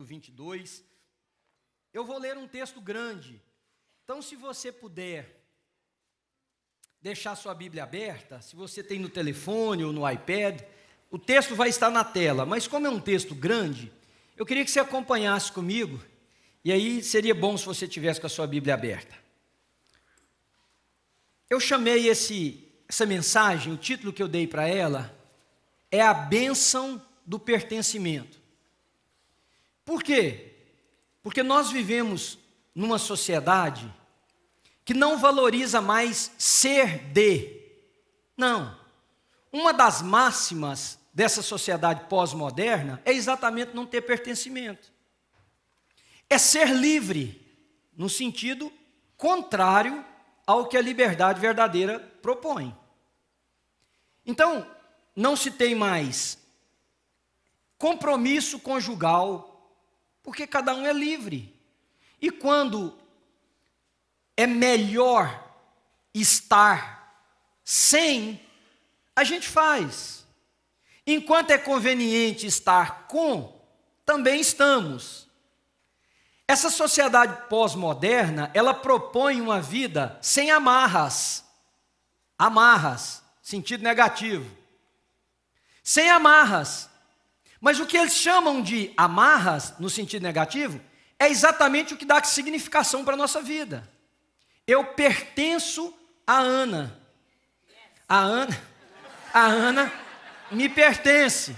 22. Eu vou ler um texto grande. Então, se você puder deixar sua Bíblia aberta, se você tem no telefone ou no iPad, o texto vai estar na tela, mas como é um texto grande, eu queria que você acompanhasse comigo, e aí seria bom se você tivesse com a sua Bíblia aberta. Eu chamei essa mensagem, o título que eu dei para ela, é a bênção do pertencimento. Por quê? Porque nós vivemos numa sociedade que não valoriza mais ser de. Não. Uma das máximas dessa sociedade pós-moderna é exatamente não ter pertencimento. É ser livre, no sentido contrário ao que a liberdade verdadeira propõe. Então, não se tem mais compromisso conjugal, porque cada um é livre. E quando é melhor estar sem, a gente faz. Enquanto é conveniente estar com, também estamos. Essa sociedade pós-moderna, ela propõe uma vida sem amarras. Amarras, sentido negativo. Sem amarras. Mas o que eles chamam de amarras, no sentido negativo, é exatamente o que dá significação para a nossa vida. Eu pertenço a Ana. A Ana me pertence.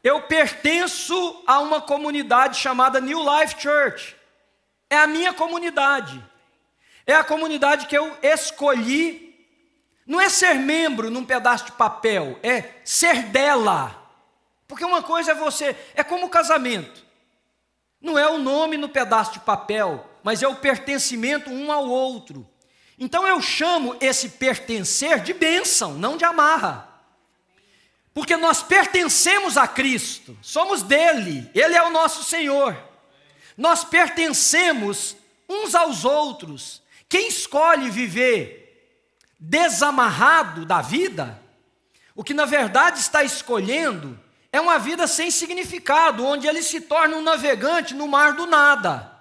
Eu pertenço a uma comunidade chamada New Life Church. É a minha comunidade. É a comunidade que eu escolhi. Não é ser membro num pedaço de papel, é ser dela. Porque uma coisa é você, é como o casamento. Não é o nome no pedaço de papel, mas é o pertencimento um ao outro. Então eu chamo esse pertencer de bênção, não de amarra. Porque nós pertencemos a Cristo, somos dele, ele é o nosso Senhor. Nós pertencemos uns aos outros. Quem escolhe viver desamarrado da vida, o que na verdade está escolhendo é uma vida sem significado, onde ele se torna um navegante no mar do nada,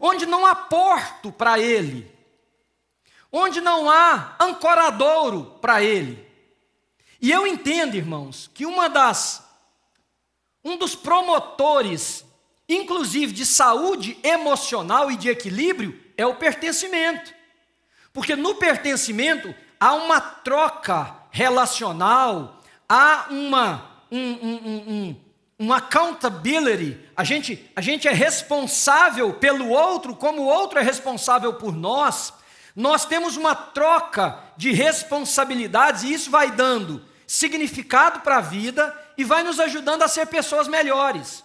onde não há porto para ele, onde não há ancoradouro para ele. E eu entendo, irmãos, que um dos promotores, inclusive de saúde emocional e de equilíbrio, é o pertencimento. Porque no pertencimento há uma troca relacional, há um accountability, a gente é responsável pelo outro, como o outro é responsável por nós. Nós temos uma troca de responsabilidades e isso vai dando significado para a vida e vai nos ajudando a ser pessoas melhores.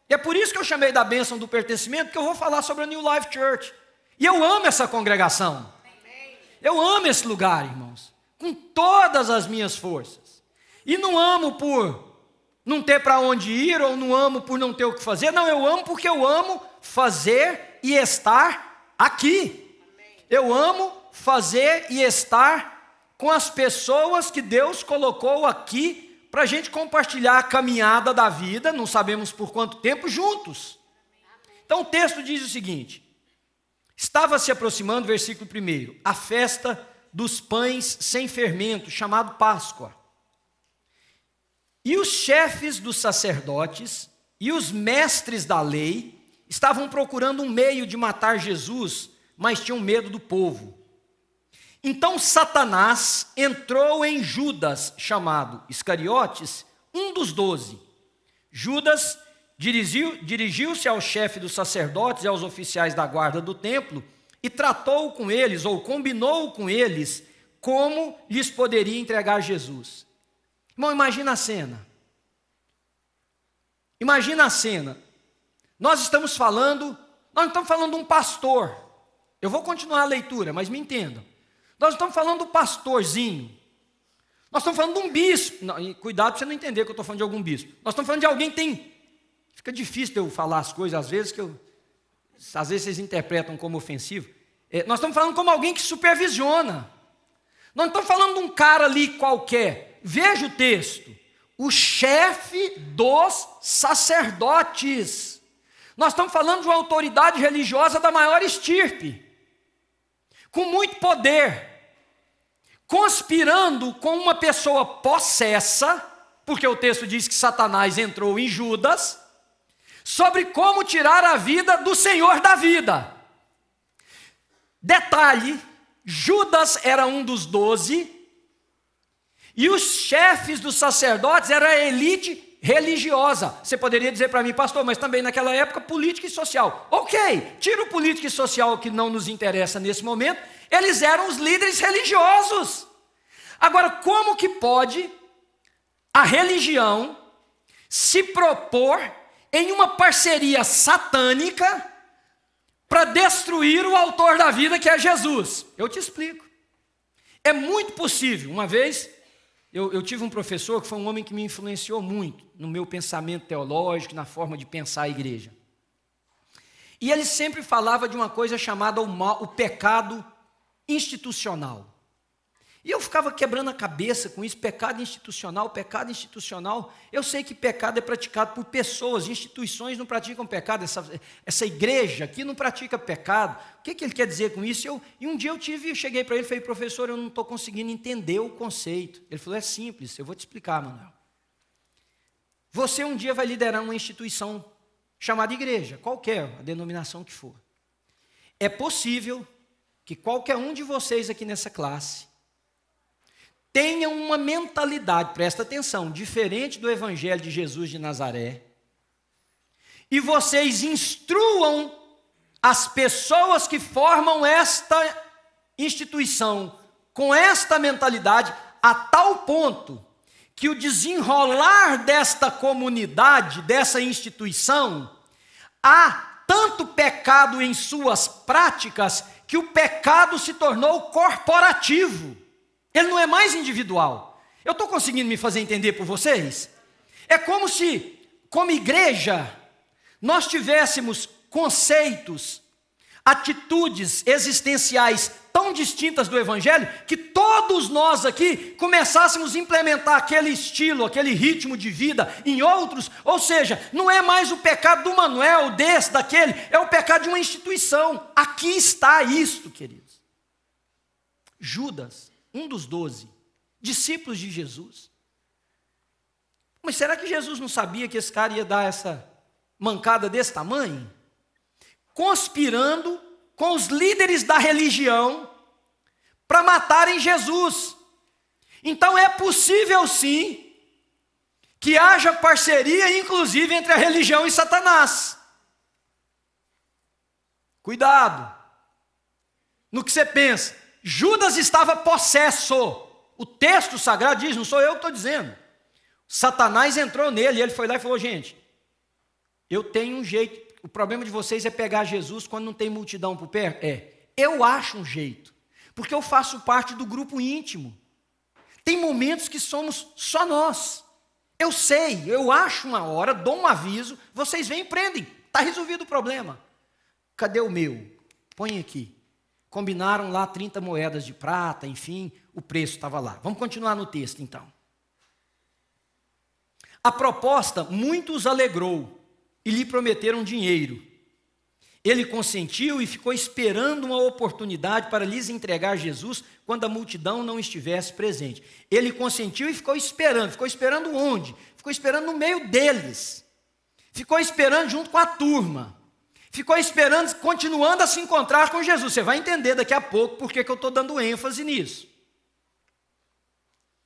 E é por isso que eu chamei da bênção do pertencimento, porque eu vou falar sobre a New Life Church. E eu amo essa congregação. Eu amo esse lugar, irmãos, com todas as minhas forças. E não amo por não ter para onde ir, ou não amo por não ter o que fazer. Não, eu amo porque eu amo fazer e estar aqui. Eu amo fazer e estar com as pessoas que Deus colocou aqui para a gente compartilhar a caminhada da vida, não sabemos por quanto tempo, juntos. Então o texto diz o seguinte: estava se aproximando, versículo 1, a festa dos pães sem fermento, chamado Páscoa. E os chefes dos sacerdotes e os mestres da lei estavam procurando um meio de matar Jesus, mas tinham medo do povo. Então Satanás entrou em Judas, chamado Iscariotes, um dos 12. Judas dirigiu-se ao chefe dos sacerdotes e aos oficiais da guarda do templo e tratou com eles, ou combinou com eles, como lhes poderia entregar Jesus. Irmão, imagina a cena. Imagina a cena. Nós não estamos falando de um pastor. Eu vou continuar a leitura, mas me entendam. Nós não estamos falando do pastorzinho. Nós estamos falando de um bispo. Não, cuidado para você não entender que eu estou falando de algum bispo. Nós estamos falando de alguém que tem... Fica difícil de eu falar as coisas, às vezes vocês interpretam como ofensivo. Nós estamos falando como alguém que supervisiona. Nós não estamos falando de um cara ali qualquer. Veja o texto. o chefe dos sacerdotes. Nós estamos falando de uma autoridade religiosa da maior estirpe, com muito poder, conspirando com uma pessoa possessa, porque o texto diz que Satanás entrou em Judas, sobre como tirar a vida do Senhor da vida. Detalhe, Judas era um dos 12, e os chefes dos sacerdotes eram a elite religiosa. Você poderia dizer para mim, pastor, mas também naquela época política e social. Ok, tira o político e social que não nos interessa nesse momento, eles eram os líderes religiosos. Agora, como que pode a religião se propor em uma parceria satânica para destruir o autor da vida, que é Jesus? Eu te explico. É muito possível. Uma vez, eu tive um professor que foi um homem que me influenciou muito no meu pensamento teológico, na forma de pensar a igreja. E ele sempre falava de uma coisa chamada o pecado institucional. E eu ficava quebrando a cabeça com isso, pecado institucional, pecado institucional. Eu sei que pecado é praticado por pessoas, instituições não praticam pecado, essa igreja aqui não pratica pecado. O que ele quer dizer com isso? E um dia eu cheguei para ele e falei, professor, eu não estou conseguindo entender o conceito. Ele falou, é simples, eu vou te explicar, Manuel. Você um dia vai liderar uma instituição chamada igreja, qualquer a denominação que for. É possível que qualquer um de vocês aqui nessa classe tenham uma mentalidade, presta atenção, diferente do Evangelho de Jesus de Nazaré, e vocês instruam as pessoas que formam esta instituição com esta mentalidade, a tal ponto que o desenrolar desta comunidade, dessa instituição, há tanto pecado em suas práticas que o pecado se tornou corporativo. Ele não é mais individual. Eu estou conseguindo me fazer entender por vocês? É como se, como igreja, nós tivéssemos conceitos, atitudes existenciais tão distintas do Evangelho, que todos nós aqui começássemos a implementar aquele estilo, aquele ritmo de vida em outros. Ou seja, não é mais o pecado do Manuel, desse, daquele, é o pecado de uma instituição. Aqui está isto, queridos. Judas, um dos 12, discípulos de Jesus. Mas será que Jesus não sabia que esse cara ia dar essa mancada desse tamanho? Conspirando com os líderes da religião para matarem Jesus. Então é possível sim que haja parceria, inclusive, entre a religião e Satanás. Cuidado no que você pensa. Judas estava possesso. O texto sagrado diz, não sou eu que estou dizendo. Satanás entrou nele e ele foi lá e falou, gente, eu tenho um jeito. O problema de vocês é pegar Jesus quando não tem multidão por perto? Eu acho um jeito, porque eu faço parte do grupo íntimo. Tem momentos que somos só nós. Eu sei, eu acho uma hora, dou um aviso, vocês vêm e prendem. Está resolvido o problema. Cadê o meu? Põe aqui. Combinaram lá 30 moedas de prata, enfim, o preço estava lá. Vamos continuar no texto, então. A proposta muito os alegrou e lhe prometeram dinheiro. Ele consentiu e ficou esperando uma oportunidade para lhes entregar Jesus quando a multidão não estivesse presente. Ele consentiu e ficou esperando. Ficou esperando onde? Ficou esperando no meio deles. Ficou esperando junto com a turma. Ficou esperando, continuando a se encontrar com Jesus. Você vai entender daqui a pouco por que eu estou dando ênfase nisso.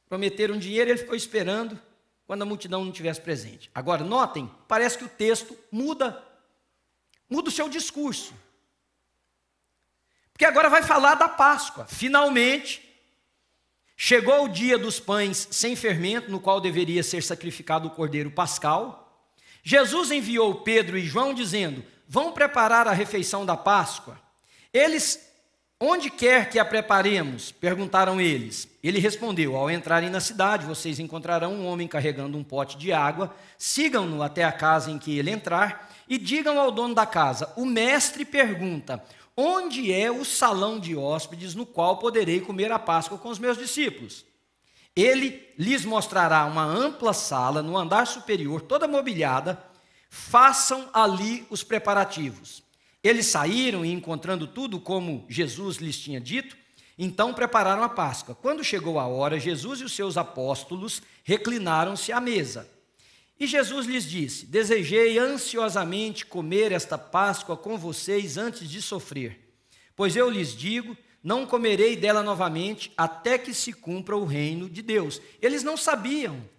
Prometeram dinheiro, ele ficou esperando quando a multidão não estivesse presente. Agora, notem, parece que o texto muda o seu discurso. Porque agora vai falar da Páscoa. Finalmente, chegou o dia dos pães sem fermento, no qual deveria ser sacrificado o cordeiro pascal. Jesus enviou Pedro e João dizendo, vão preparar a refeição da Páscoa. Eles, onde quer que a preparemos? Perguntaram eles. Ele respondeu, ao entrarem na cidade, vocês encontrarão um homem carregando um pote de água, sigam-no até a casa em que ele entrar e digam ao dono da casa, o mestre pergunta, onde é o salão de hóspedes no qual poderei comer a Páscoa com os meus discípulos? Ele lhes mostrará uma ampla sala no andar superior, toda mobiliada. Façam ali os preparativos. Eles saíram e, encontrando tudo como Jesus lhes tinha dito, então prepararam a Páscoa. Quando chegou a hora, Jesus e os seus apóstolos reclinaram-se à mesa. E Jesus lhes disse: desejei ansiosamente comer esta Páscoa com vocês antes de sofrer. Pois eu lhes digo, não comerei dela novamente até que se cumpra o reino de Deus. Eles não sabiam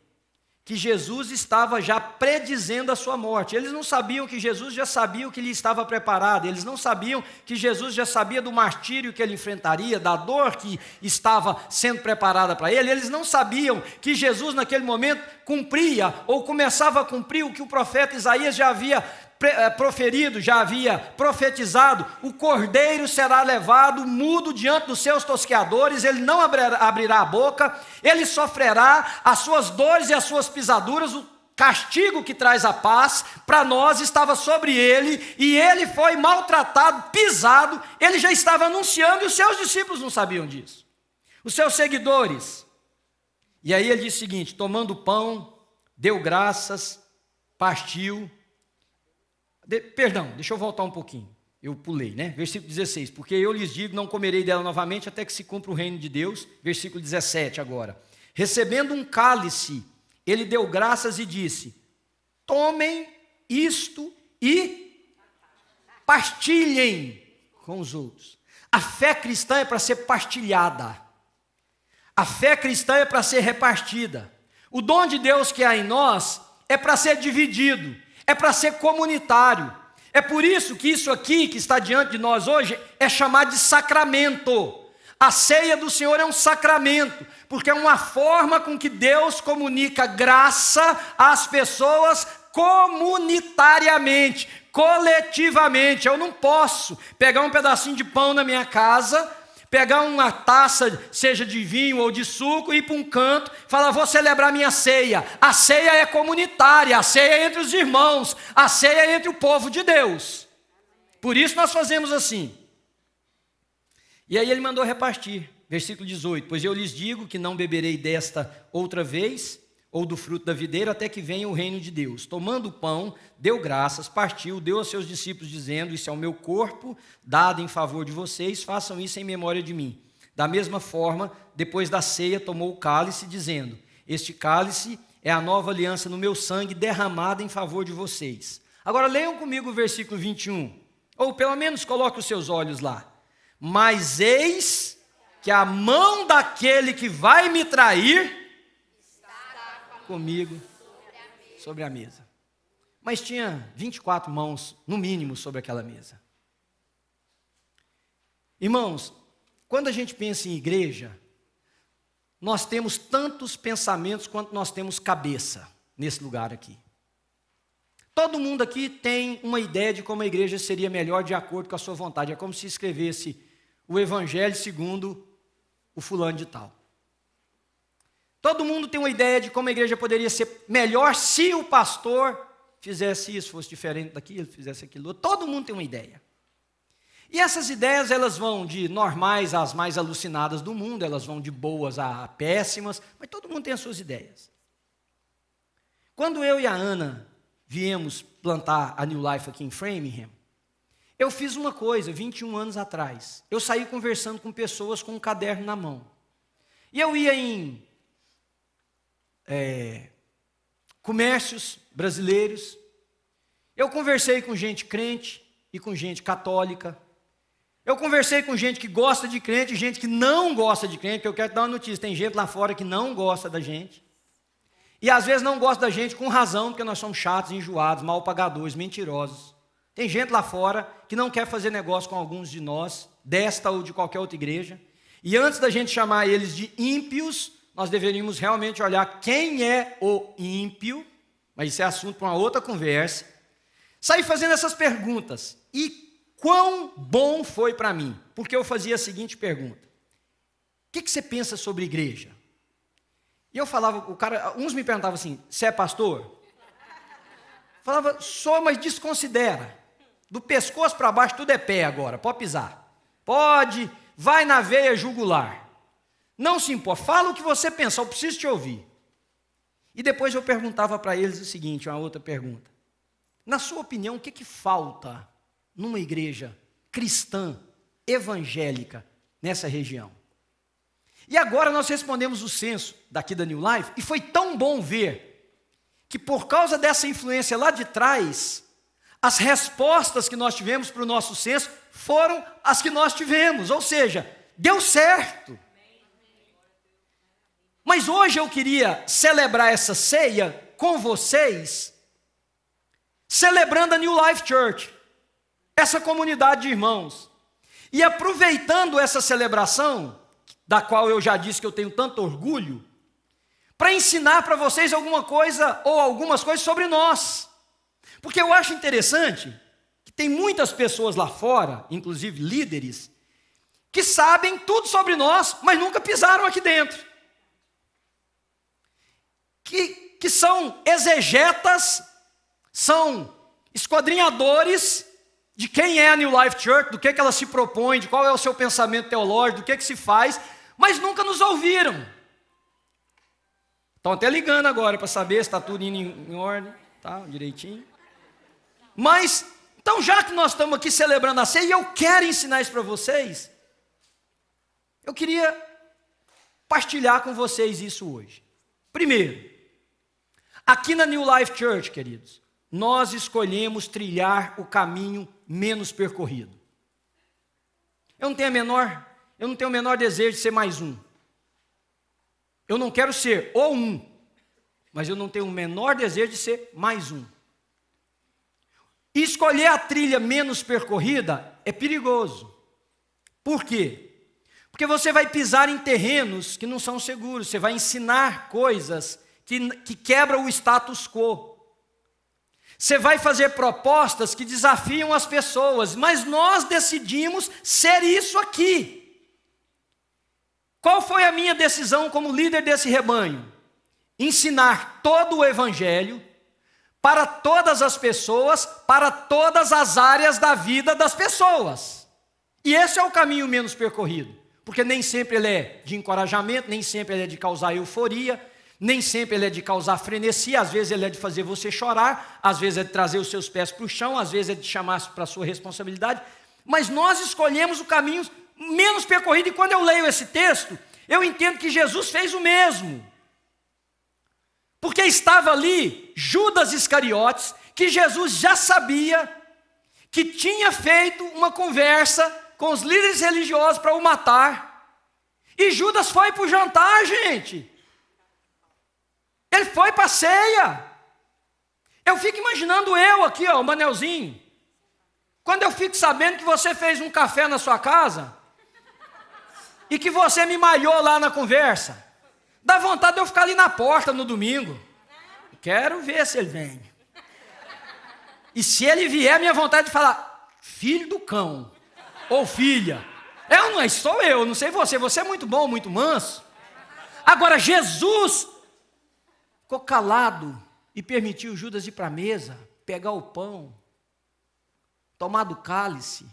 que Jesus estava já predizendo a sua morte. Eles não sabiam que Jesus já sabia o que lhe estava preparado. Eles não sabiam que Jesus já sabia do martírio que ele enfrentaria, da dor que estava sendo preparada para ele. Eles não sabiam que Jesus naquele momento cumpria ou começava a cumprir o que o profeta Isaías já havia proferido, já havia profetizado: o cordeiro será levado mudo diante dos seus tosqueadores, ele não abrirá a boca, ele sofrerá as suas dores e as suas pisaduras, o castigo que traz a paz para nós estava sobre ele, e ele foi maltratado, pisado. Ele já estava anunciando e os seus discípulos não sabiam disso, os seus seguidores. E aí ele disse o seguinte: tomando o pão, deu graças, partiu. Deixa eu voltar um pouquinho, eu pulei, né? Versículo 16, porque eu lhes digo, não comerei dela novamente até que se cumpra o reino de Deus. Versículo 17 agora. Recebendo um cálice, ele deu graças e disse: tomem isto e partilhem com os outros. A fé cristã é para ser partilhada, a fé cristã é para ser repartida. O dom de Deus que há em nós é para ser dividido, é para ser comunitário. É por isso que isso aqui que está diante de nós hoje é chamado de sacramento. A ceia do Senhor é um sacramento, porque é uma forma com que Deus comunica graça às pessoas comunitariamente, coletivamente. Eu não posso pegar um pedacinho de pão na minha casa, pegar uma taça, seja de vinho ou de suco, ir para um canto, falar: vou celebrar minha ceia. A ceia é comunitária, a ceia é entre os irmãos, a ceia é entre o povo de Deus. Por isso nós fazemos assim. E aí ele mandou repartir, versículo 18: pois eu lhes digo que não beberei desta outra vez, ou do fruto da videira, até que venha o reino de Deus. Tomando o pão, deu graças, partiu, deu aos seus discípulos, dizendo: isso é o meu corpo, dado em favor de vocês, façam isso em memória de mim. Da mesma forma, depois da ceia, tomou o cálice, dizendo: este cálice é a nova aliança no meu sangue, derramada em favor de vocês. Agora leiam comigo o versículo 21, ou pelo menos coloque os seus olhos lá. Mas eis que a mão daquele que vai me trair comigo sobre a mesa. Mas tinha 24 mãos, no mínimo, sobre aquela mesa. Irmãos, quando a gente pensa em igreja, nós temos tantos pensamentos quanto nós temos cabeça nesse lugar aqui. Todo mundo aqui tem uma ideia de como a igreja seria melhor de acordo com a sua vontade. É como se escrevesse o evangelho segundo o fulano de tal. Todo mundo tem uma ideia de como a igreja poderia ser melhor se o pastor fizesse isso, fosse diferente daquilo, fizesse aquilo. Todo mundo tem uma ideia. E essas ideias, elas vão de normais às mais alucinadas do mundo, elas vão de boas a péssimas, mas todo mundo tem as suas ideias. Quando eu e a Ana viemos plantar a New Life aqui em Framingham, eu fiz uma coisa 21 anos atrás. Eu saí conversando com pessoas com um caderno na mão. E eu ia em comércios brasileiros, eu conversei com gente crente e com gente católica, eu conversei com gente que gosta de crente e gente que não gosta de crente, porque eu quero te dar uma notícia: tem gente lá fora que não gosta da gente, e às vezes não gosta da gente com razão, porque nós somos chatos, enjoados, mal pagadores, mentirosos. Tem gente lá fora que não quer fazer negócio com alguns de nós, desta ou de qualquer outra igreja, e antes da gente chamar eles de ímpios, nós deveríamos realmente olhar quem é o ímpio, mas isso é assunto para uma outra conversa. Saí fazendo essas perguntas: e quão bom foi para mim? Porque eu fazia a seguinte pergunta: o que você pensa sobre igreja? E eu falava, uns me perguntavam assim: você é pastor? Falava: sou, mas desconsidera. Do pescoço para baixo tudo é pé agora, pode pisar. Pode, vai na veia jugular. Não se importa, fala o que você pensa, eu preciso te ouvir. E depois eu perguntava para eles o seguinte, uma outra pergunta. Na sua opinião, o que falta numa igreja cristã, evangélica, nessa região? E agora nós respondemos o censo daqui da New Life, e foi tão bom ver que por causa dessa influência lá de trás, as respostas que nós tivemos para o nosso censo foram as que nós tivemos, ou seja, deu certo. Mas hoje eu queria celebrar essa ceia com vocês, celebrando a New Life Church, essa comunidade de irmãos. E aproveitando essa celebração, da qual eu já disse que eu tenho tanto orgulho, para ensinar para vocês alguma coisa ou algumas coisas sobre nós. Porque eu acho interessante que tem muitas pessoas lá fora, inclusive líderes, que sabem tudo sobre nós, mas nunca pisaram aqui dentro. Que são exegetas, são esquadrinhadores de quem é a New Life Church, do que ela se propõe, de qual é o seu pensamento teológico, do que se faz, mas nunca nos ouviram. Estão até ligando agora para saber se está tudo indo em ordem, tá, direitinho. Mas, então já que nós estamos aqui celebrando a ceia, e eu quero ensinar isso para vocês, eu queria partilhar com vocês isso hoje. Primeiro, aqui na New Life Church, queridos, nós escolhemos trilhar o caminho menos percorrido. Eu não tenho o menor desejo de ser mais um. Eu não quero ser ou um, mas eu não tenho o menor desejo de ser mais um. E escolher a trilha menos percorrida é perigoso. Por quê? Porque você vai pisar em terrenos que não são seguros, você vai ensinar coisas que quebram o status quo. Você vai fazer propostas que desafiam as pessoas, mas nós decidimos ser isso aqui. Qual foi a minha decisão como líder desse rebanho? Ensinar todo o evangelho para todas as pessoas, para todas as áreas da vida das pessoas. E esse é o caminho menos percorrido, porque nem sempre ele é de encorajamento, nem sempre ele é de causar euforia, nem sempre ele é de causar frenesia, às vezes ele é de fazer você chorar, às vezes é de trazer os seus pés para o chão, às vezes é de chamar para a sua responsabilidade, mas nós escolhemos o caminho menos percorrido, e quando eu leio esse texto, eu entendo que Jesus fez o mesmo, porque estava ali Judas Iscariotes, que Jesus já sabia que tinha feito uma conversa com os líderes religiosos para o matar, e Judas foi para o jantar, gente. Ele foi para a ceia. Eu fico imaginando eu aqui, ó, o Manelzinho. Quando eu fico sabendo que você fez um café na sua casa e que você me malhou lá na conversa, dá vontade de eu ficar ali na porta no domingo. Quero ver se ele vem. E se ele vier, minha vontade de falar, filho do cão, ou filha. Não sou eu, não sei você. Você é muito bom, muito manso. Agora, Jesus ficou calado e permitiu Judas ir para a mesa, pegar o pão, tomar do cálice.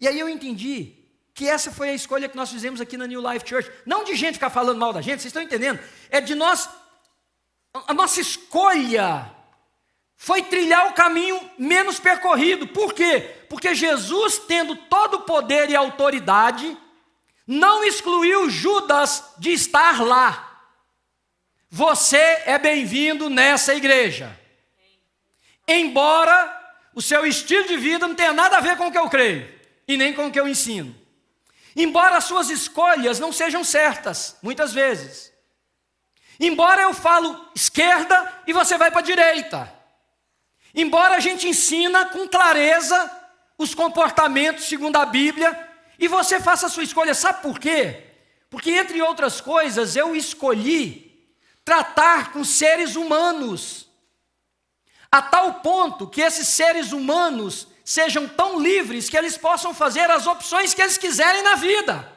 E aí eu entendi que essa foi a escolha que nós fizemos aqui na New Life Church. Não de gente ficar falando mal da gente, vocês estão entendendo? É de nós, a nossa escolha foi trilhar o caminho menos percorrido. Por quê? Porque Jesus, tendo todo o poder e autoridade, não excluiu Judas de estar lá. Você é bem-vindo nessa igreja. Embora o seu estilo de vida não tenha nada a ver com o que eu creio, e nem com o que eu ensino. Embora as suas escolhas não sejam certas, muitas vezes. Embora eu falo esquerda e você vai para a direita. Embora a gente ensina com clareza os comportamentos segundo a Bíblia, e você faça a sua escolha. Sabe por quê? Porque, entre outras coisas, eu escolhi tratar com seres humanos, a tal ponto que esses seres humanos sejam tão livres que eles possam fazer as opções que eles quiserem na vida.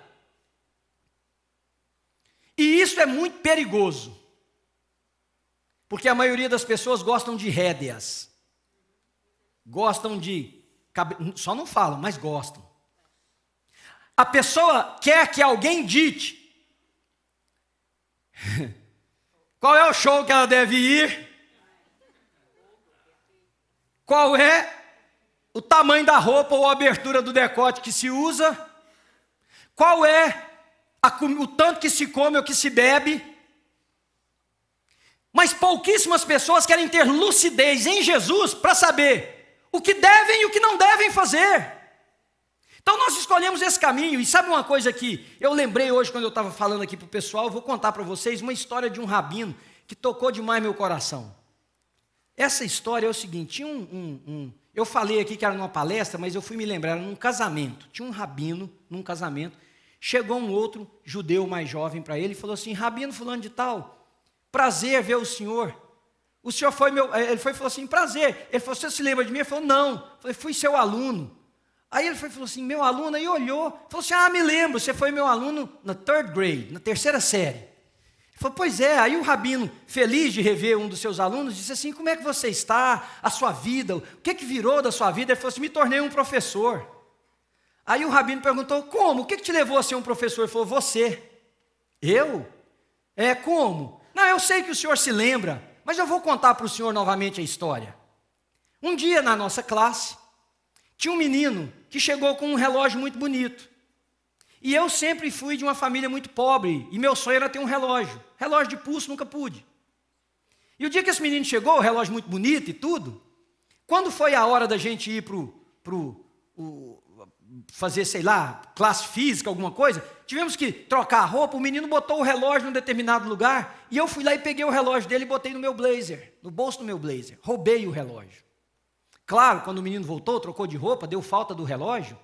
E isso é muito perigoso, porque a maioria das pessoas gostam de rédeas, gostam de, só não falam, mas gostam. A pessoa quer que alguém dite Qual é o show que ela deve ir? Qual é o tamanho da roupa ou a abertura do decote que se usa? Qual é o tanto que se come ou que se bebe? Mas pouquíssimas pessoas querem ter lucidez em Jesus para saber o que devem e o que não devem fazer. Então nós escolhemos esse caminho. E sabe uma coisa que eu lembrei hoje quando eu estava falando aqui para o pessoal? Eu vou contar para vocês uma história de um rabino que tocou demais meu coração. Essa história é o seguinte, eu falei aqui que era numa palestra, mas eu fui me lembrar, era num casamento. Tinha um rabino num casamento, chegou um outro judeu mais jovem para ele e falou assim: rabino fulano de tal, prazer ver o senhor foi meu, ele falou assim, prazer. Ele falou, você se lembra de mim? Ele falou, não. Eu falei, fui seu aluno. Aí ele falou assim, meu aluno, aí olhou, falou assim, me lembro, você foi meu aluno na third grade, na terceira série. Ele falou, pois é. Aí o rabino, feliz de rever um dos seus alunos, disse assim, como é que você está, a sua vida, o que virou da sua vida? Ele falou assim, me tornei um professor. Aí o rabino perguntou, como? O que te levou a ser um professor? Ele falou, você. Eu? Como? Não, eu sei que o senhor se lembra, mas eu vou contar para o senhor novamente a história. Um dia na nossa classe, tinha um menino que chegou com um relógio muito bonito. E eu sempre fui de uma família muito pobre, e meu sonho era ter um relógio. Relógio de pulso nunca pude. E o dia que esse menino chegou, o relógio muito bonito e tudo, quando foi a hora da gente ir fazer, sei lá, classe física, alguma coisa, tivemos que trocar a roupa, o menino botou o relógio num determinado lugar, e eu fui lá e peguei o relógio dele e botei no meu blazer, no bolso do meu blazer, roubei o relógio. Claro, quando o menino voltou, trocou de roupa, deu falta do relógio,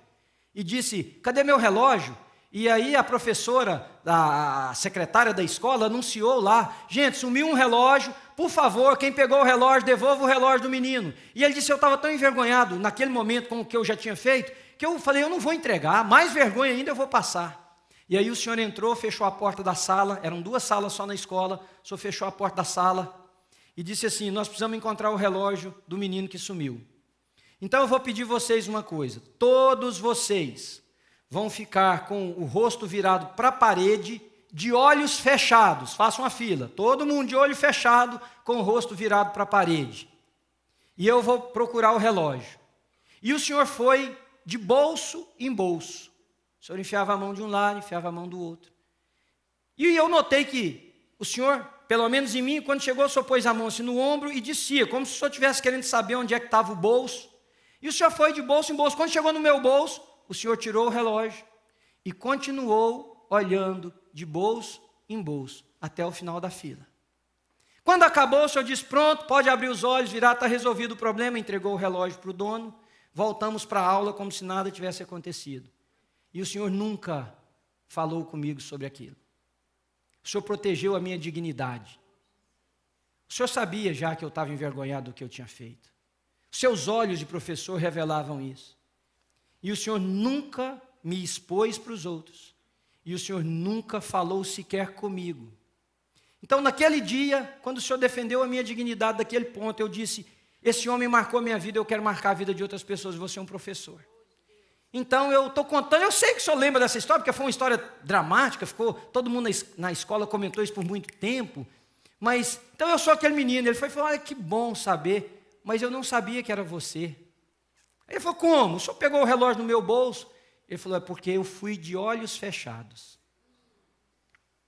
e disse, cadê meu relógio? E aí a professora, a secretária da escola, anunciou lá, gente, sumiu um relógio, por favor, quem pegou o relógio, devolva o relógio do menino. E ele disse, eu estava tão envergonhado naquele momento com o que eu já tinha feito, que eu falei, eu não vou entregar, mais vergonha ainda eu vou passar. E aí o senhor entrou, fechou a porta da sala, eram 2 salas só na escola, o senhor fechou a porta da sala e disse assim, nós precisamos encontrar o relógio do menino que sumiu. Então eu vou pedir vocês uma coisa, todos vocês vão ficar com o rosto virado para a parede, de olhos fechados, façam a fila, todo mundo de olho fechado, com o rosto virado para a parede. E eu vou procurar o relógio. E o senhor foi de bolso em bolso. O senhor enfiava a mão de um lado, enfiava a mão do outro. E eu notei que o senhor, pelo menos em mim, quando chegou, o senhor pôs a mão assim no ombro e descia, como se o senhor estivesse querendo saber onde é que estava o bolso. E o senhor foi de bolso em bolso. Quando chegou no meu bolso, o senhor tirou o relógio e continuou olhando de bolso em bolso até o final da fila. Quando acabou, o senhor disse, pronto, pode abrir os olhos, virar, está resolvido o problema, entregou o relógio para o dono, voltamos para a aula como se nada tivesse acontecido. E o senhor nunca falou comigo sobre aquilo. O senhor protegeu a minha dignidade. O senhor sabia já que eu estava envergonhado do que eu tinha feito. Seus olhos de professor revelavam isso. E o senhor nunca me expôs para os outros. E o senhor nunca falou sequer comigo. Então, naquele dia, quando o senhor defendeu a minha dignidade daquele ponto, eu disse, esse homem marcou a minha vida, eu quero marcar a vida de outras pessoas, você é um professor. Então, eu estou contando, eu sei que o senhor lembra dessa história, porque foi uma história dramática, ficou, todo mundo na escola comentou isso por muito tempo, mas, então eu sou aquele menino, ele foi falar, olha que bom saber, mas eu não sabia que era você. Aí ele falou, como? O senhor pegou o relógio no meu bolso? Ele falou, é porque eu fui de olhos fechados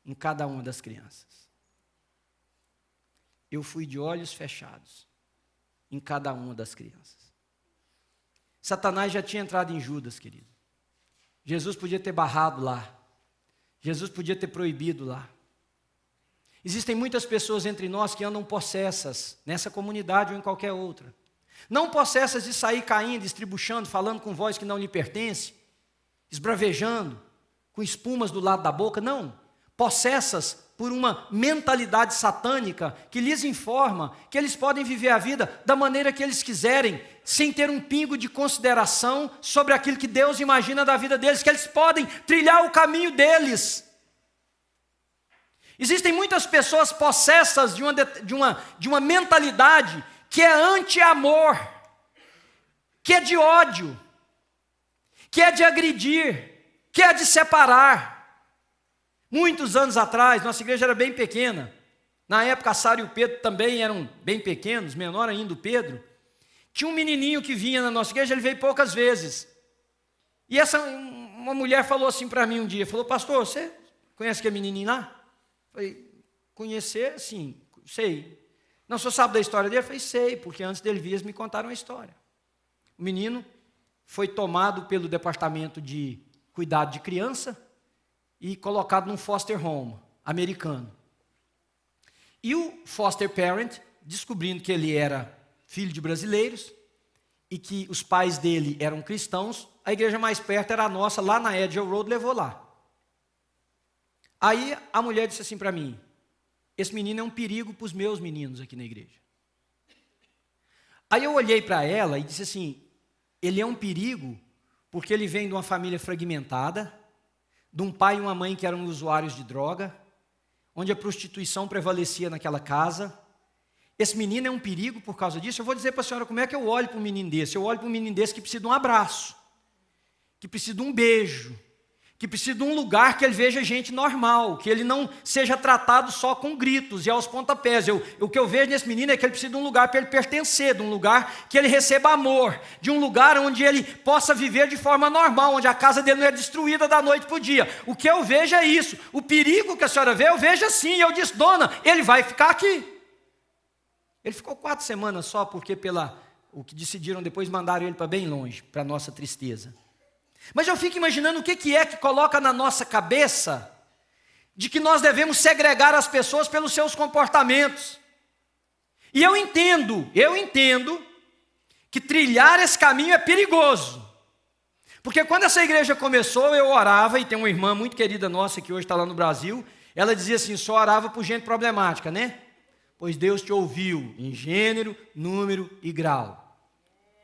em cada uma das crianças. Eu fui de olhos fechados em cada uma das crianças. Satanás já tinha entrado em Judas, querido. Jesus podia ter barrado lá. Jesus podia ter proibido lá. Existem muitas pessoas entre nós que andam possessas, nessa comunidade ou em qualquer outra. Não possessas de sair caindo, estribuchando, falando com voz que não lhe pertence, esbravejando, com espumas do lado da boca, não. Possessas por uma mentalidade satânica que lhes informa que eles podem viver a vida da maneira que eles quiserem, sem ter um pingo de consideração sobre aquilo que Deus imagina da vida deles, que eles podem trilhar o caminho deles. Existem muitas pessoas possessas de uma mentalidade que é anti-amor, que é de ódio, que é de agredir, que é de separar. Muitos anos atrás, nossa igreja era bem pequena. Na época, a Sara e o Pedro também eram bem pequenos, menor ainda o Pedro. Tinha um menininho que vinha na nossa igreja, ele veio poucas vezes. E uma mulher falou assim para mim um dia, falou, pastor, você conhece aquele menininho lá? Eu falei, conhecer, sim, sei. Não, o senhor sabe da história dele? Eu falei, sei, porque antes dele vir, eles me contaram a história. O menino foi tomado pelo departamento de cuidado de criança e colocado num foster home americano. E o foster parent, descobrindo que ele era filho de brasileiros e que os pais dele eram cristãos, a igreja mais perto era a nossa, lá na Edgell Road, levou lá. Aí a mulher disse assim para mim, esse menino é um perigo para os meus meninos aqui na igreja. Aí eu olhei para ela e disse assim, ele é um perigo porque ele vem de uma família fragmentada, de um pai e uma mãe que eram usuários de droga, onde a prostituição prevalecia naquela casa. Esse menino é um perigo por causa disso. Eu vou dizer para a senhora como é que eu olho para um menino desse. Eu olho para um menino desse que precisa de um abraço, que precisa de um beijo, que precisa de um lugar que ele veja gente normal, que ele não seja tratado só com gritos e aos pontapés. O que eu vejo nesse menino é que ele precisa de um lugar para ele pertencer, de um lugar que ele receba amor, de um lugar onde ele possa viver de forma normal, onde a casa dele não é destruída da noite para o dia. O que eu vejo é isso. O perigo que a senhora vê, eu vejo assim. Eu disse, dona, ele vai ficar aqui. Ele ficou 4 semanas só, porque o que decidiram depois mandaram ele para bem longe, para nossa tristeza. Mas eu fico imaginando o que é que coloca na nossa cabeça de que nós devemos segregar as pessoas pelos seus comportamentos. E eu entendo que trilhar esse caminho é perigoso. Porque quando essa igreja começou, eu orava, e tem uma irmã muito querida nossa que hoje está lá no Brasil, ela dizia assim, só orava por gente problemática, né? Pois Deus te ouviu em gênero, número e grau.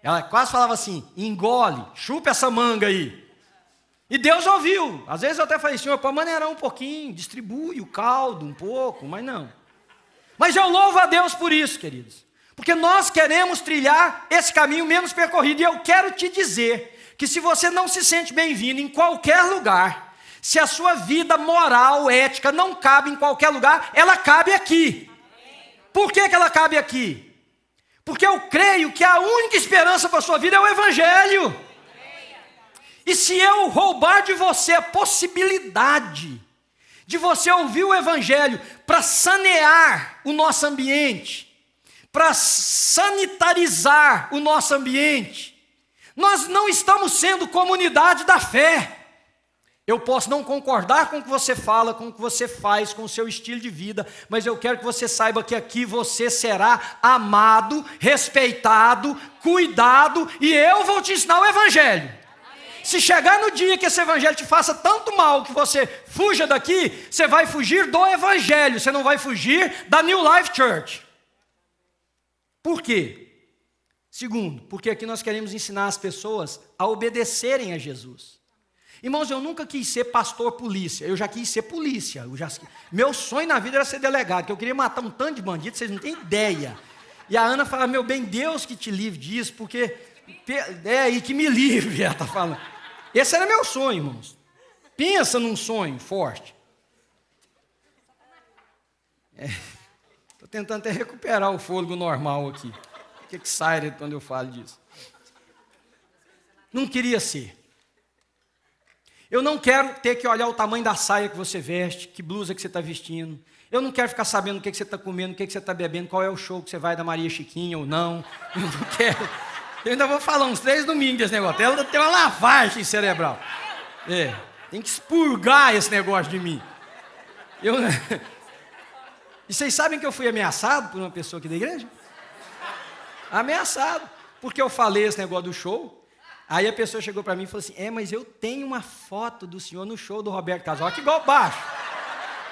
Ela quase falava assim, engole, chupa essa manga aí. E Deus ouviu. Às vezes eu até falei, Senhor, para maneirar um pouquinho, distribui o caldo um pouco, mas não. Mas eu louvo a Deus por isso, queridos. Porque nós queremos trilhar esse caminho menos percorrido. E eu quero te dizer que se você não se sente bem-vindo em qualquer lugar, se a sua vida moral, ética não cabe em qualquer lugar, ela cabe aqui. Por que ela cabe aqui? Porque eu creio que a única esperança para a sua vida é o Evangelho. E se eu roubar de você a possibilidade de você ouvir o Evangelho para sanear o nosso ambiente, para sanitarizar o nosso ambiente, nós não estamos sendo comunidade da fé. Eu posso não concordar com o que você fala, com o que você faz, com o seu estilo de vida, mas eu quero que você saiba que aqui você será amado, respeitado, cuidado, e eu vou te ensinar o Evangelho. Amém. Se chegar no dia que esse Evangelho te faça tanto mal que você fuja daqui, você vai fugir do Evangelho, você não vai fugir da New Life Church. Por quê? Segundo, porque aqui nós queremos ensinar as pessoas a obedecerem a Jesus. Irmãos, eu nunca quis ser pastor polícia, eu já quis ser polícia. Meu sonho na vida era ser delegado, que eu queria matar um tanto de bandido, vocês não têm ideia. E a Ana fala, meu bem, Deus que te livre disso, porque... e que me livre, ela está falando. Esse era meu sonho, irmãos. Pensa num sonho forte. Estou tentando até recuperar o fôlego normal aqui. O que sai quando eu falo disso? Não queria ser. Eu não quero ter que olhar o tamanho da saia que você veste, que blusa que você está vestindo. Eu não quero ficar sabendo o que você está comendo, o que você está bebendo, qual é o show que você vai da Maria Chiquinha ou não. Eu não quero. Eu ainda vou falar uns 3 domingos desse negócio. Ela tem uma lavagem cerebral. Tem que expurgar esse negócio de mim. E vocês sabem que eu fui ameaçado por uma pessoa aqui da igreja? Ameaçado. Porque eu falei esse negócio do show. Aí a pessoa chegou para mim e falou assim, mas eu tenho uma foto do senhor no show do Roberto Carlos. Olha que golpe baixo.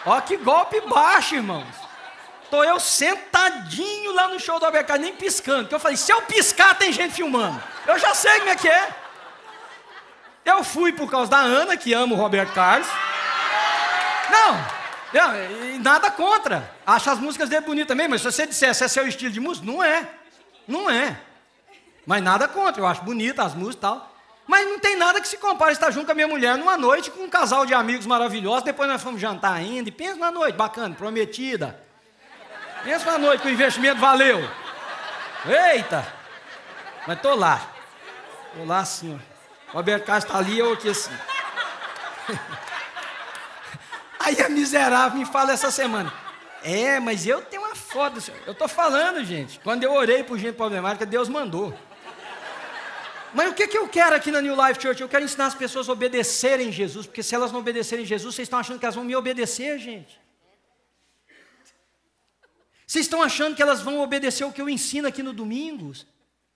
Olha que golpe baixo, irmãos. Estou eu sentadinho lá no show do Roberto Carlos, nem piscando. Porque eu falei, se eu piscar, tem gente filmando. Eu já sei como é que é. Eu fui por causa da Ana, que ama o Roberto Carlos. Não, nada contra. Acho as músicas dele bonitas também, mas se você dissesse, esse é seu estilo de música, não é. Não é. Mas nada contra, eu acho bonita as músicas e tal. Mas não tem nada que se compare estar junto com a minha mulher numa noite com um casal de amigos maravilhosos, depois nós fomos jantar ainda, e pensa numa noite bacana, prometida. Pensa numa noite que o investimento valeu. Eita! Mas estou lá assim, ó. O Roberto Castro está ali, eu aqui assim. Aí a miserável me fala essa semana, mas eu tenho uma foto, eu estou falando, gente, quando eu orei por gente problemática, Deus mandou. Mas o que eu quero aqui na New Life Church? Eu quero ensinar as pessoas a obedecerem Jesus, porque se elas não obedecerem Jesus, vocês estão achando que elas vão me obedecer, gente? Vocês estão achando que elas vão obedecer o que eu ensino aqui no Domingos?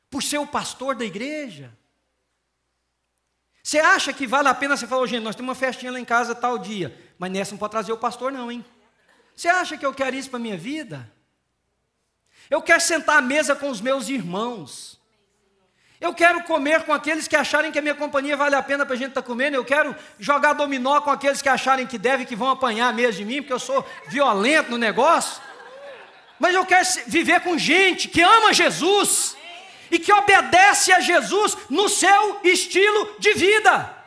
Por ser o pastor da igreja? Você acha que vale a pena você falar, gente, nós temos uma festinha lá em casa tal dia, mas nessa não pode trazer o pastor não, hein? Você acha que eu quero isso para a minha vida? Eu quero sentar à mesa com os meus irmãos. Eu quero comer com aqueles que acharem que a minha companhia vale a pena para a gente estar comendo. Eu quero jogar dominó com aqueles que acharem que devem, que vão apanhar mesmo de mim, porque eu sou violento no negócio. Mas eu quero viver com gente que ama Jesus e que obedece a Jesus no seu estilo de vida.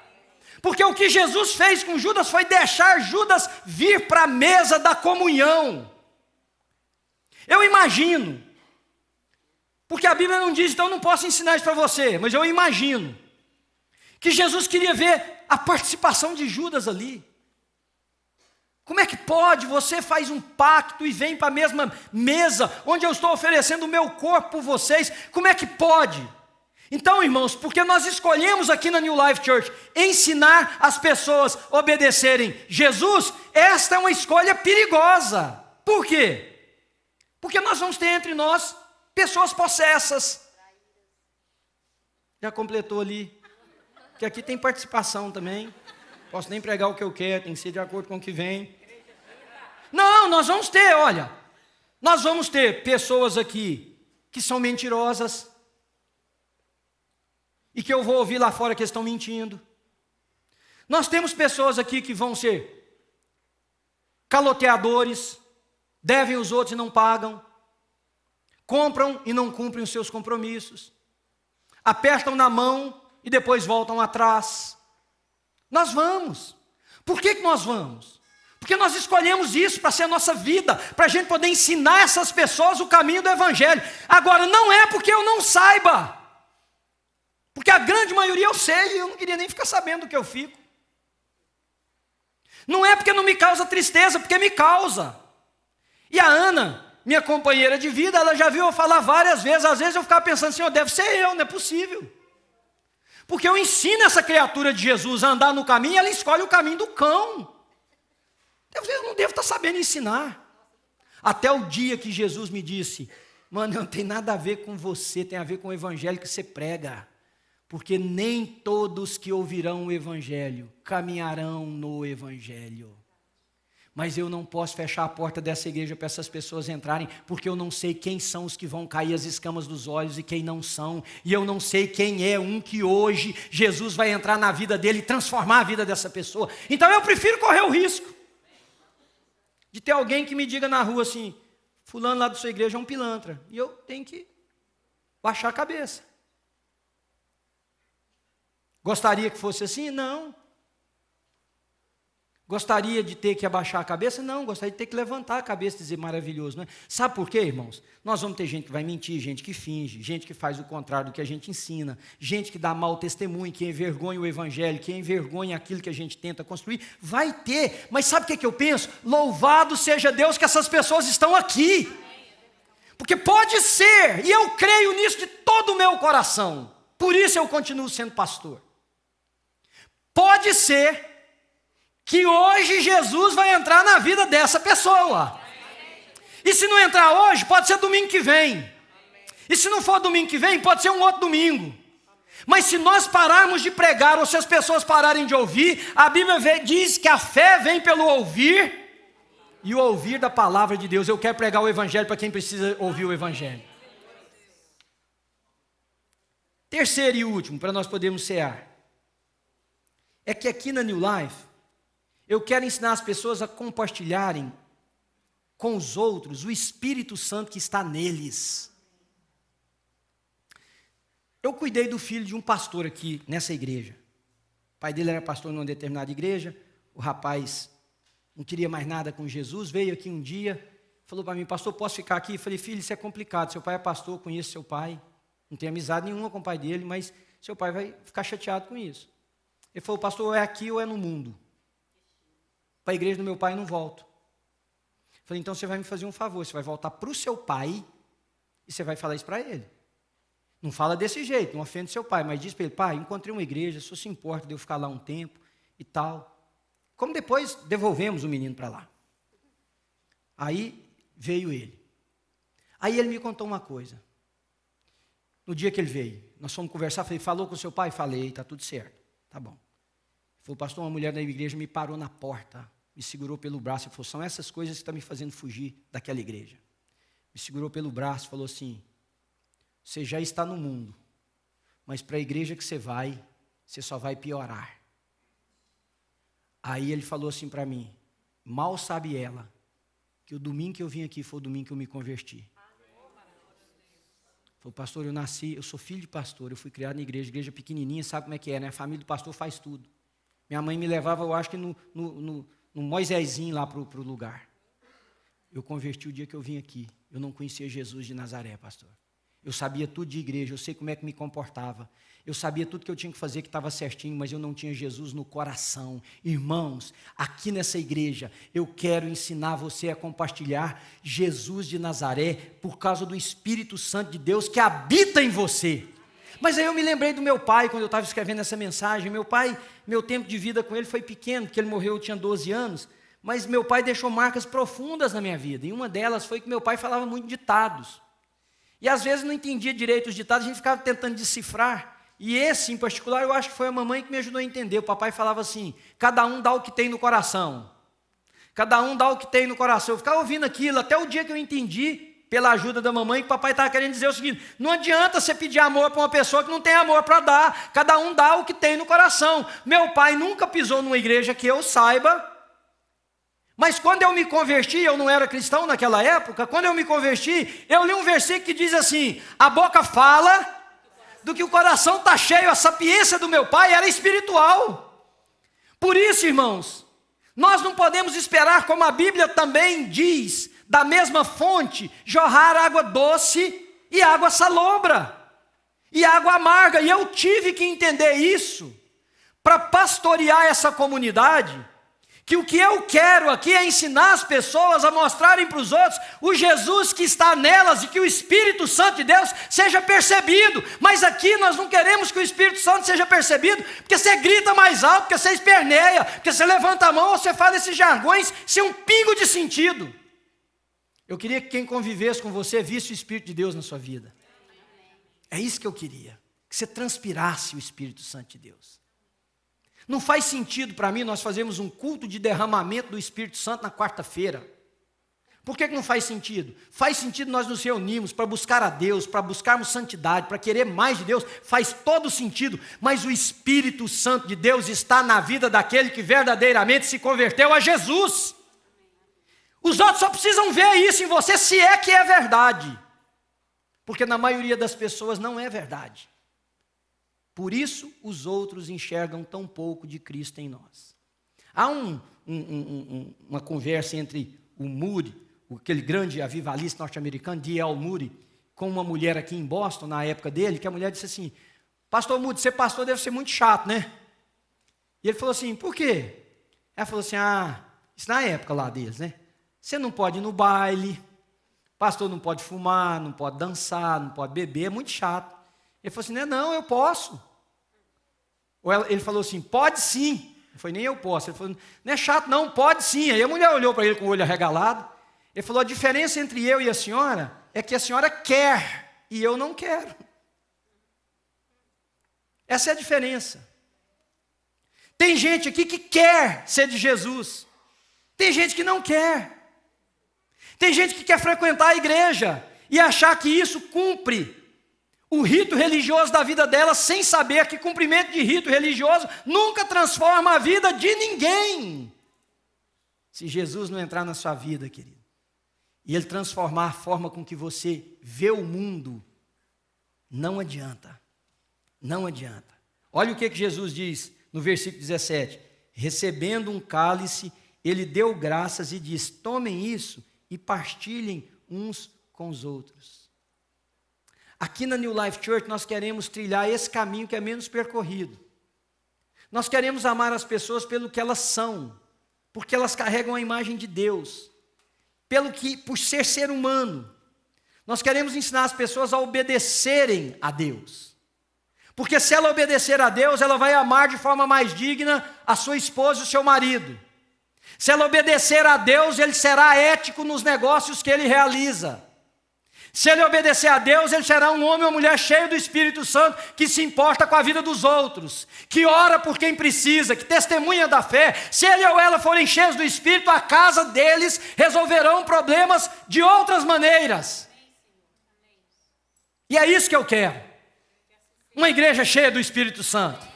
Porque o que Jesus fez com Judas foi deixar Judas vir para a mesa da comunhão. Eu imagino, porque a Bíblia não diz, então eu não posso ensinar isso para você, mas eu imagino que Jesus queria ver a participação de Judas ali. Como é que pode? Você faz um pacto e vem para a mesma mesa, onde eu estou oferecendo o meu corpo por vocês. Como é que pode? Então, irmãos, porque nós escolhemos aqui na New Life Church ensinar as pessoas a obedecerem Jesus, esta é uma escolha perigosa. Por quê? Porque nós vamos ter entre nós pessoas possessas. Já completou ali. Que aqui tem participação também. Posso nem pregar o que eu quero, tem que ser de acordo com o que vem. Não, nós vamos ter, olha. Nós vamos ter pessoas aqui que são mentirosas. E que eu vou ouvir lá fora que eles estão mentindo. Nós temos pessoas aqui que vão ser caloteadores, devem os outros e não pagam, compram e não cumprem os seus compromissos, apertam na mão e depois voltam atrás. Nós vamos. Por que nós vamos? Porque nós escolhemos isso para ser a nossa vida, para a gente poder ensinar essas pessoas o caminho do Evangelho. Agora, não é porque eu não saiba, porque a grande maioria eu sei e eu não queria nem ficar sabendo do que eu fico. Não é porque não me causa tristeza, porque me causa. E a Ana, minha companheira de vida, ela já viu eu falar várias vezes, às vezes eu ficava pensando assim, deve ser eu, não é possível. Porque eu ensino essa criatura de Jesus a andar no caminho e ela escolhe o caminho do cão. Eu não devo estar sabendo ensinar. Até o dia que Jesus me disse, mano, não tem nada a ver com você, tem a ver com o evangelho que você prega. Porque nem todos que ouvirão o evangelho caminharão no evangelho. Mas eu não posso fechar a porta dessa igreja para essas pessoas entrarem, porque eu não sei quem são os que vão cair as escamas dos olhos e quem não são. E eu não sei quem é um que hoje Jesus vai entrar na vida dele e transformar a vida dessa pessoa. Então eu prefiro correr o risco de ter alguém que me diga na rua assim, fulano lá da sua igreja é um pilantra. E eu tenho que baixar a cabeça. Gostaria que fosse assim? Não. Gostaria de ter que abaixar a cabeça? Não, gostaria de ter que levantar a cabeça e dizer maravilhoso, não é? Sabe por quê, irmãos? Nós vamos ter gente que vai mentir, gente que finge, gente que faz o contrário do que a gente ensina, gente que dá mau testemunho, que envergonha o evangelho, que envergonha aquilo que a gente tenta construir. Vai ter, mas sabe o que eu penso? Louvado seja Deus que essas pessoas estão aqui. Porque pode ser, e eu creio nisso de todo o meu coração, por isso eu continuo sendo pastor. Pode ser que hoje Jesus vai entrar na vida dessa pessoa. E se não entrar hoje, pode ser domingo que vem. E se não for domingo que vem, pode ser um outro domingo. Mas se nós pararmos de pregar, ou se as pessoas pararem de ouvir, a Bíblia diz que a fé vem pelo ouvir, e o ouvir da palavra de Deus. Eu quero pregar o evangelho para quem precisa ouvir o evangelho. Terceiro e último, para nós podermos cear, é que aqui na New Life, eu quero ensinar as pessoas a compartilharem com os outros o Espírito Santo que está neles. Eu cuidei do filho de um pastor aqui nessa igreja. O pai dele era pastor numa determinada igreja. O rapaz não queria mais nada com Jesus. Veio aqui um dia, falou para mim: pastor, posso ficar aqui? Eu falei: filho, isso é complicado. Seu pai é pastor, eu conheço seu pai. Não tenho amizade nenhuma com o pai dele, mas seu pai vai ficar chateado com isso. Ele falou: pastor, ou é aqui ou é no mundo. Para a igreja do meu pai eu não volto. Eu falei: então você vai me fazer um favor, você vai voltar para o seu pai e você vai falar isso para ele. Não fala desse jeito, não ofende seu pai, mas diz para ele: pai, encontrei uma igreja, se você se importa de eu ficar lá um tempo e tal. Como depois devolvemos o menino para lá. Aí veio ele. Aí ele me contou uma coisa. No dia que ele veio, nós fomos conversar, falei: falou com seu pai? Falei, está tudo certo. Tá bom. Ele falou: pastor, uma mulher da igreja me parou na porta, me segurou pelo braço e falou: são essas coisas que estão me fazendo fugir daquela igreja. Me segurou pelo braço e falou assim: você já está no mundo, mas para a igreja que você só vai piorar. Aí ele falou assim para mim: mal sabe ela que o domingo que eu vim aqui foi o domingo que eu me converti. Falou: pastor, eu sou filho de pastor, eu fui criado na igreja pequenininha, sabe como é que é, né? A família do pastor faz tudo. Minha mãe me levava, eu acho que no Moisésinho lá para o lugar. Eu converti o dia que eu vim aqui. Eu não conhecia Jesus de Nazaré, pastor. Eu sabia tudo de igreja, eu sei como é que me comportava. Eu sabia tudo que eu tinha que fazer que estava certinho, mas eu não tinha Jesus no coração. Irmãos, aqui nessa igreja, eu quero ensinar você a compartilhar Jesus de Nazaré por causa do Espírito Santo de Deus que habita em você. Mas aí eu me lembrei do meu pai, quando eu estava escrevendo essa mensagem. Meu pai, meu tempo de vida com ele foi pequeno, porque ele morreu, eu tinha 12 anos. Mas meu pai deixou marcas profundas na minha vida. E uma delas foi que meu pai falava muito ditados. E às vezes não entendia direito os ditados, a gente ficava tentando decifrar. E esse em particular, eu acho que foi a mamãe que me ajudou a entender. O papai falava assim: cada um dá o que tem no coração. Cada um dá o que tem no coração. Eu ficava ouvindo aquilo até o dia que eu entendi, pela ajuda da mamãe, que o papai estava querendo dizer o seguinte: não adianta você pedir amor para uma pessoa que não tem amor para dar. Cada um dá o que tem no coração. Meu pai nunca pisou numa igreja que eu saiba. Mas quando eu me converti, eu não era cristão naquela época, quando eu me converti, eu li um versículo que diz assim: a boca fala do que o coração está cheio. A sapiência do meu pai era espiritual. Por isso, irmãos, nós não podemos esperar, como a Bíblia também diz, da mesma fonte, jorrar água doce e água salobra, e água amarga. E eu tive que entender isso, para pastorear essa comunidade, que o que eu quero aqui é ensinar as pessoas a mostrarem para os outros o Jesus que está nelas e que o Espírito Santo de Deus seja percebido. Mas aqui nós não queremos que o Espírito Santo seja percebido porque você grita mais alto, porque você esperneia, porque você levanta a mão ou você fala esses jargões sem um pingo de sentido. Eu queria que quem convivesse com você visse o Espírito de Deus na sua vida. É isso que eu queria, que você transpirasse o Espírito Santo de Deus. Não faz sentido para mim nós fazermos um culto de derramamento do Espírito Santo na quarta-feira. Por que não faz sentido? Faz sentido nós nos reunirmos para buscar a Deus, para buscarmos santidade, para querer mais de Deus, faz todo sentido, mas o Espírito Santo de Deus está na vida daquele que verdadeiramente se converteu a Jesus. Os outros só precisam ver isso em você, se é que é verdade, porque na maioria das pessoas não é verdade. Por isso, os outros enxergam tão pouco de Cristo em nós. Há uma conversa entre o Moody, aquele grande avivalista norte-americano, D.L. Moody, com uma mulher aqui em Boston, na época dele, que a mulher disse assim: pastor Moody, ser pastor deve ser muito chato, né? E ele falou assim: por quê? Ela falou assim: isso na época lá deles, né? Você não pode ir no baile, pastor não pode fumar, não pode dançar, não pode beber, é muito chato. Ele falou assim: não, eu posso. Ou ele falou assim: pode sim. Eu falei: nem eu posso. Ele falou: não é chato não, pode sim. Aí a mulher olhou para ele com o olho arregalado. Ele falou: a diferença entre eu e a senhora é que a senhora quer e eu não quero. Essa é a diferença. Tem gente aqui que quer ser de Jesus. Tem gente que não quer. Tem gente que quer frequentar a igreja e achar que isso cumpre o rito religioso da vida dela, sem saber que cumprimento de rito religioso nunca transforma a vida de ninguém. Se Jesus não entrar na sua vida, querido, e Ele transformar a forma com que você vê o mundo, não adianta. Não adianta. Olha o que Jesus diz no versículo 17. Recebendo um cálice, ele deu graças e diz: tomem isso e partilhem uns com os outros. Aqui na New Life Church nós queremos trilhar esse caminho que é menos percorrido. Nós queremos amar as pessoas pelo que elas são, porque elas carregam a imagem de Deus, por ser humano. Nós queremos ensinar as pessoas a obedecerem a Deus. Porque se ela obedecer a Deus, ela vai amar de forma mais digna a sua esposa e o seu marido. Se ela obedecer a Deus, ele será ético nos negócios que ele realiza. Se ele obedecer a Deus, ele será um homem ou mulher cheio do Espírito Santo, que se importa com a vida dos outros, que ora por quem precisa, que testemunha da fé. Se ele ou ela forem cheios do Espírito, a casa deles resolverão problemas de outras maneiras. E é isso que eu quero. Uma igreja cheia do Espírito Santo.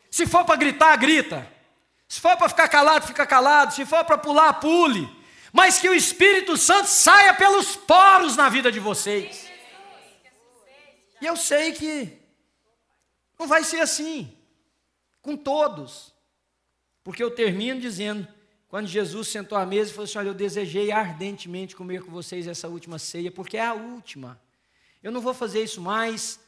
Se for para gritar, grita. Se for para ficar calado, fica calado. Se for para pular, pule. Mas que o Espírito Santo saia pelos poros na vida de vocês. E eu sei que não vai ser assim com todos. Porque eu termino dizendo, quando Jesus sentou à mesa e falou assim: olha, eu desejei ardentemente comer com vocês essa última ceia, porque é a última. Eu não vou fazer isso mais,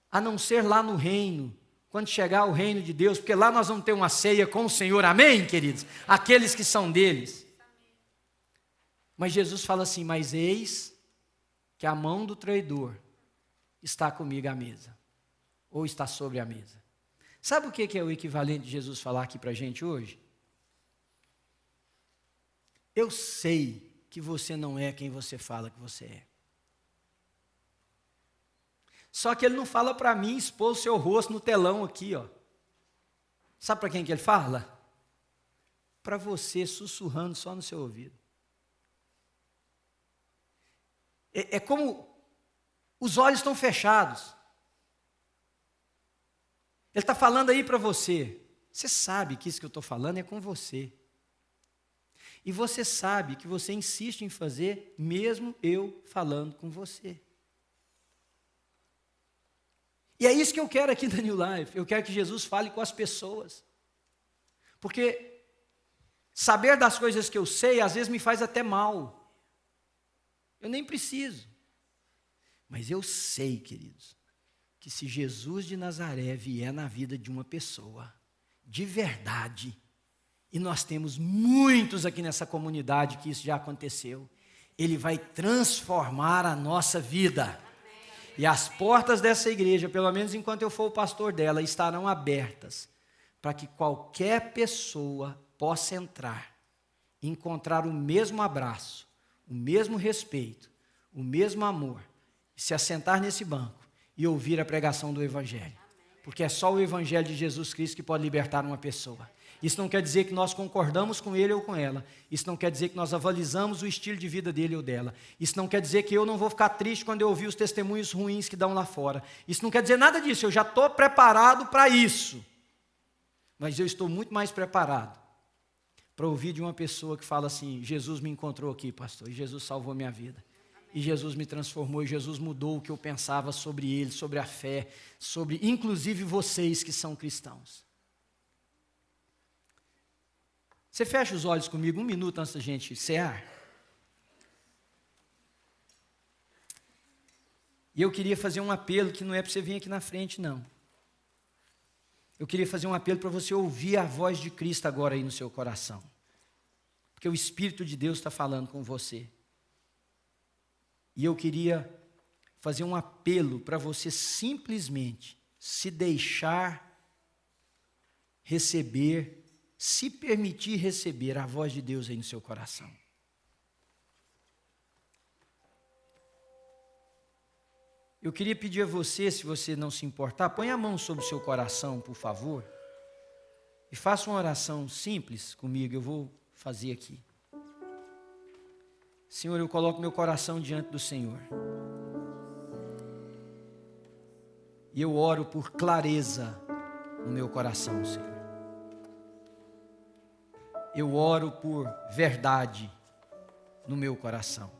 a não ser lá no reino, quando chegar o reino de Deus, porque lá nós vamos ter uma ceia com o Senhor, amém, queridos? Aqueles que são deles. Mas Jesus fala assim: mas eis que a mão do traidor está comigo à mesa, ou está sobre a mesa. Sabe o que é o equivalente de Jesus falar aqui para a gente hoje? Eu sei que você não é quem você fala que você é. Só que ele não fala para mim expor o seu rosto no telão aqui, ó. Sabe para quem que ele fala? Para você, sussurrando só no seu ouvido. É como os olhos estão fechados. Ele está falando aí para você. Você sabe que isso que eu estou falando é com você. E você sabe que você insiste em fazer, mesmo eu falando com você. E é isso que eu quero aqui na New Life. Eu quero que Jesus fale com as pessoas. Porque saber das coisas que eu sei, às vezes me faz até mal. Eu nem preciso. Mas eu sei, queridos, que se Jesus de Nazaré vier na vida de uma pessoa, de verdade, e nós temos muitos aqui nessa comunidade que isso já aconteceu, ele vai transformar a nossa vida. E as portas dessa igreja, pelo menos enquanto eu for o pastor dela, estarão abertas para que qualquer pessoa possa entrar e encontrar o mesmo abraço, o mesmo respeito, o mesmo amor, e se assentar nesse banco e ouvir a pregação do Evangelho. Porque é só o Evangelho de Jesus Cristo que pode libertar uma pessoa. Isso não quer dizer que nós concordamos com ele ou com ela. Isso não quer dizer que nós avalizamos o estilo de vida dele ou dela. Isso não quer dizer que eu não vou ficar triste quando eu ouvir os testemunhos ruins que dão lá fora. Isso não quer dizer nada disso. Eu já estou preparado para isso. Mas eu estou muito mais preparado para ouvir de uma pessoa que fala assim: Jesus me encontrou aqui, pastor, e Jesus salvou minha vida. E Jesus me transformou, e Jesus mudou o que eu pensava sobre ele, sobre a fé, sobre inclusive vocês que são cristãos. Você fecha os olhos comigo um minuto antes da gente encerrar? E eu queria fazer um apelo que não é para você vir aqui na frente, não. Eu queria fazer um apelo para você ouvir a voz de Cristo agora aí no seu coração. Porque o Espírito de Deus está falando com você. E eu queria fazer um apelo para você simplesmente se deixar receber, se permitir receber a voz de Deus aí no seu coração. Eu queria pedir a você, se você não se importar, põe a mão sobre o seu coração, por favor, e faça uma oração simples comigo, eu vou fazer aqui. Senhor, eu coloco meu coração diante do Senhor. E eu oro por clareza no meu coração, Senhor. Eu oro por verdade no meu coração.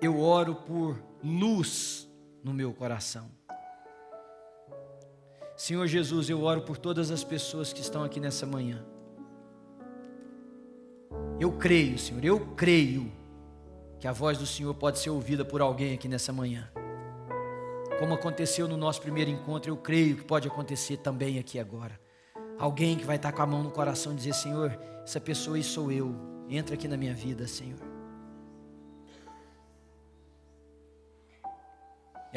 Eu oro por luz no meu coração. Senhor Jesus, eu oro por todas as pessoas que estão aqui nessa manhã. Eu creio, Senhor, eu creio que a voz do Senhor pode ser ouvida por alguém aqui nessa manhã. Como aconteceu no nosso primeiro encontro, eu creio que pode acontecer também aqui agora. Alguém que vai estar com a mão no coração e dizer: Senhor, essa pessoa aí sou eu, entra aqui na minha vida, Senhor.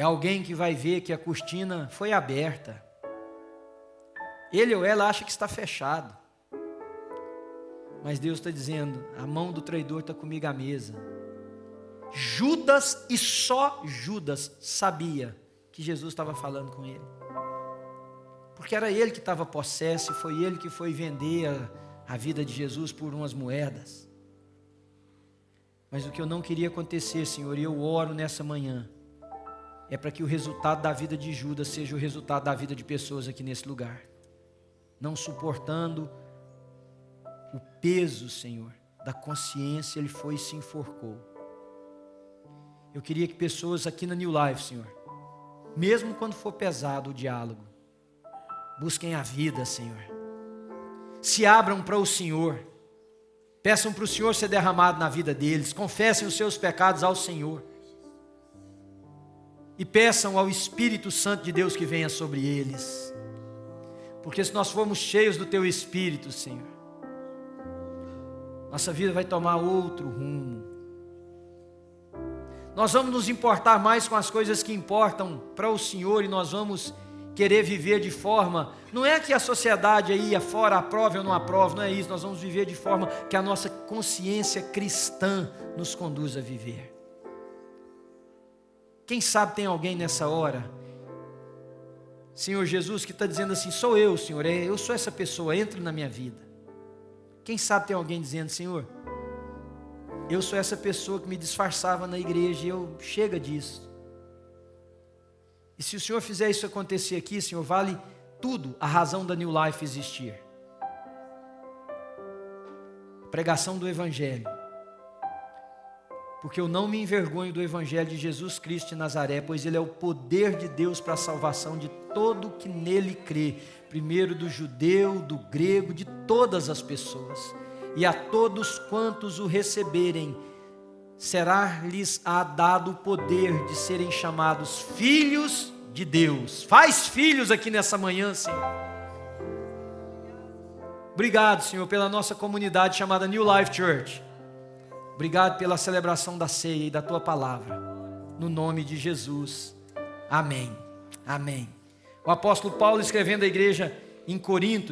É alguém que vai ver que a cortina foi aberta. Ele ou ela acha que está fechado. Mas Deus está dizendo: a mão do traidor está comigo à mesa. Judas, e só Judas, sabia que Jesus estava falando com ele. Porque era ele que estava possesso e foi ele que foi vender a vida de Jesus por umas moedas. Mas o que eu não queria acontecer, Senhor, e eu oro nessa manhã, é para que o resultado da vida de Judas seja o resultado da vida de pessoas aqui nesse lugar. Não suportando o peso, Senhor, da consciência, ele foi e se enforcou. Eu queria que pessoas aqui na New Life, Senhor, mesmo quando for pesado o diálogo, busquem a vida, Senhor. Se abram para o Senhor. Peçam para o Senhor ser derramado na vida deles. Confessem os seus pecados ao Senhor. E peçam ao Espírito Santo de Deus que venha sobre eles. Porque se nós formos cheios do Teu Espírito, Senhor, nossa vida vai tomar outro rumo. Nós vamos nos importar mais com as coisas que importam para o Senhor, e nós vamos querer viver de forma, não é que a sociedade aí afora aprove ou não aprove, não é isso. Nós vamos viver de forma que a nossa consciência cristã nos conduz a viver. Quem sabe tem alguém nessa hora, Senhor Jesus, que está dizendo assim: sou eu, Senhor, eu sou essa pessoa, entra na minha vida. Quem sabe tem alguém dizendo: Senhor, eu sou essa pessoa que me disfarçava na igreja e chega disso. E se o Senhor fizer isso acontecer aqui, Senhor, vale tudo a razão da New Life existir. A pregação do Evangelho. Porque eu não me envergonho do Evangelho de Jesus Cristo de Nazaré, pois ele é o poder de Deus para a salvação de todo que nele crê, primeiro do judeu, do grego, de todas as pessoas. E a todos quantos o receberem, será-lhes dado o poder de serem chamados filhos de Deus. Faz filhos aqui nessa manhã, Senhor. Obrigado, Senhor, pela nossa comunidade chamada New Life Church. Obrigado pela celebração da ceia e da Tua palavra. No nome de Jesus. Amém. Amém. O apóstolo Paulo, escrevendo à igreja em Corinto,